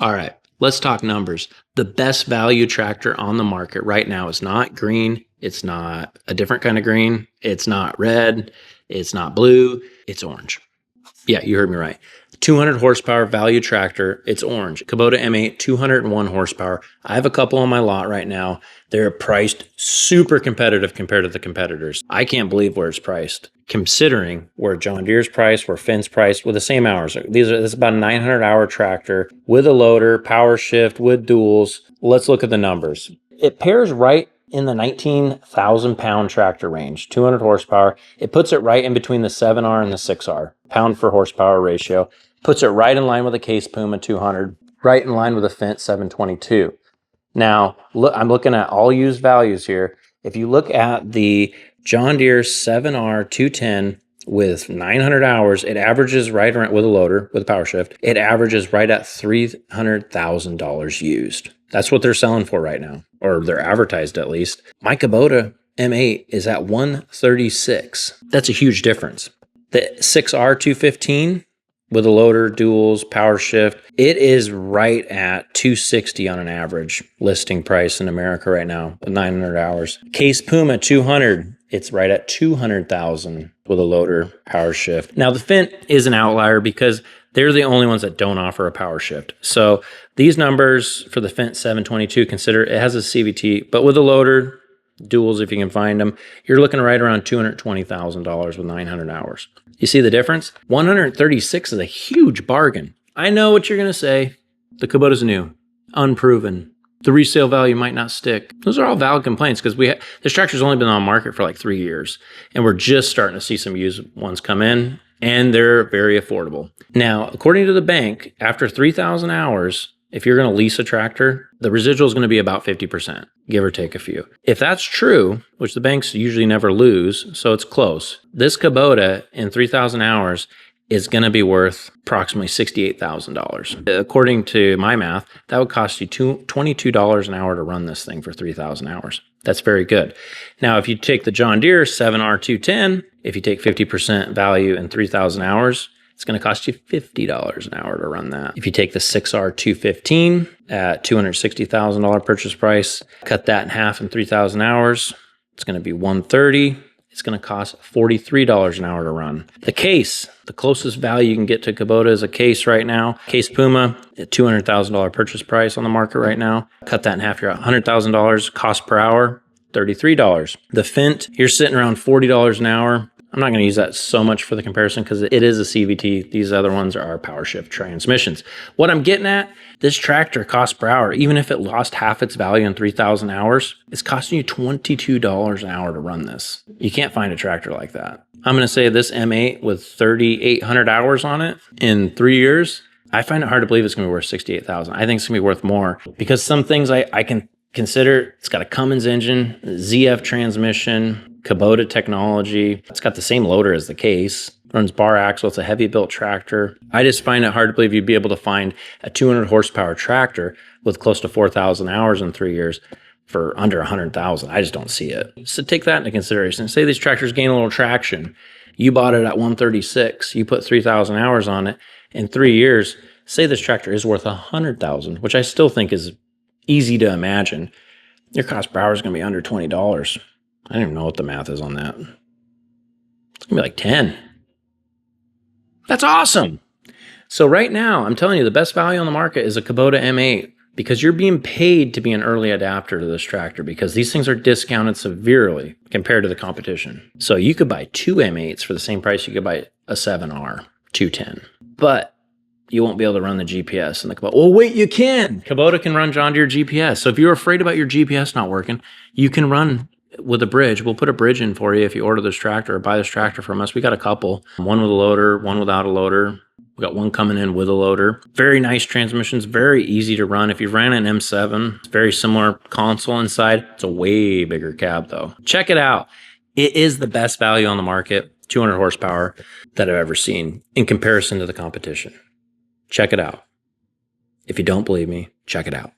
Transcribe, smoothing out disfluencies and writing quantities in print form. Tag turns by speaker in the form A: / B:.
A: All right, let's talk numbers. The best value tractor on the market right now is not green. It's not a different kind of green. It's not red. It's not blue. It's orange. Yeah, you heard me right. 200 horsepower value tractor. It's orange. Kubota M8, 201 horsepower. I have a couple on my lot right now. They're priced super competitive compared to the competitors. I can't believe where it's priced, considering where John Deere's priced, where Fendt's priced with the same hours. This is about a 900-hour tractor with a loader, power shift, with duals. Let's look at the numbers. It pairs right in the 19,000 pound tractor range, 200 horsepower. It puts it right in between the 7R and the 6R, pound for horsepower ratio. Puts it right in line with a Case Puma 200, right in line with a Fendt 722. Now, look, I'm looking at all used values here. If you look at the John Deere 7R 210 with 900 hours, it averages right around, with a loader, with a power shift, it averages right at $300,000 used. That's what they're selling for right now, or they're advertised at least. My Kubota M8 is at 136. That's a huge difference. The 6R 215 with a loader, duals, power shift, it is right at 260 on an average listing price in America right now with 900 hours. Case Puma 200, it's right at 200,000 with a loader, power shift. Now the Fendt is an outlier because they're the only ones that don't offer a power shift. So these numbers for the Fendt 722, consider it has a CVT, but with a loader, duals if you can find them, you're looking right around $220,000 with 900 hours. You see the difference? 136 is a huge bargain. I know what you're going to say. The Kubota's new, unproven. The resale value might not stick. Those are all valid complaints because this tractor's only been on the market for like 3 years, and we're just starting to see some used ones come in, and they're very affordable. Now, according to the bank, after 3,000 hours, if you're going to lease a tractor, the residual is going to be about 50%, give or take a few. If that's true, which the banks usually never lose, so it's close, this Kubota in 3,000 hours is going to be worth approximately $68,000. According to my math, that would cost you $22 an hour to run this thing for 3,000 hours. That's very good. Now, if you take the John Deere 7R 210, if you take 50% value in 3,000 hours, it's going to cost you $50 an hour to run that. If you take the 6R 215 at $260,000 purchase price, cut that in half in 3,000 hours, it's going to be $130. It's going to cost $43 an hour to run. The Case, the closest value you can get to Kubota is a Case right now. Case Puma at $200,000 purchase price on the market right now. Cut that in half, you're at $100,000. Cost per hour, $33. The Fendt, you're sitting around $40 an hour. I'm not going to use that so much for the comparison because it is a CVT. These other ones are power shift transmissions. What I'm getting at, this tractor cost per hour, even if it lost half its value in 3,000 hours, it's costing you $22 an hour to run this. You can't find a tractor like that. I'm going to say this M8 with 3,800 hours on it in 3 years, I find it hard to believe it's going to be worth $68,000. I think it's going to be worth more because some things I can consider. It's got a Cummins engine, ZF transmission, Kubota technology. It's got the same loader as the Case. Runs bar axle. It's a heavy built tractor. I just find it hard to believe you'd be able to find a 200 horsepower tractor with close to 4,000 hours in 3 years for under 100,000. I just don't see it. So take that into consideration. Say these tractors gain a little traction. You bought it at 136. You put 3,000 hours on it in 3 years. Say this tractor is worth 100,000, which I still think is easy to imagine. Your cost per hour is going to be under $20. I don't even know what the math is on that. It's going to be like 10. That's awesome. So right now, I'm telling you, the best value on the market is a Kubota M8 because you're being paid to be an early adapter to this tractor because these things are discounted severely compared to the competition. So you could buy 2 M8s for the same price you could buy a 7R 210. But you won't be able to run the GPS in the Kubota. Oh, wait, you can. Kubota can run John Deere GPS. So if you're afraid about your GPS not working, you can run with a bridge. We'll put a bridge in for you if you order this tractor or buy this tractor from us. We got a couple, one with a loader, one without a loader. We got one coming in with a loader. Very nice transmissions, very easy to run. If you ran an M7, it's very similar console inside. It's a way bigger cab though. Check it out. It is the best value on the market, 200 horsepower that I've ever seen in comparison to the competition. Check it out. If you don't believe me, check it out.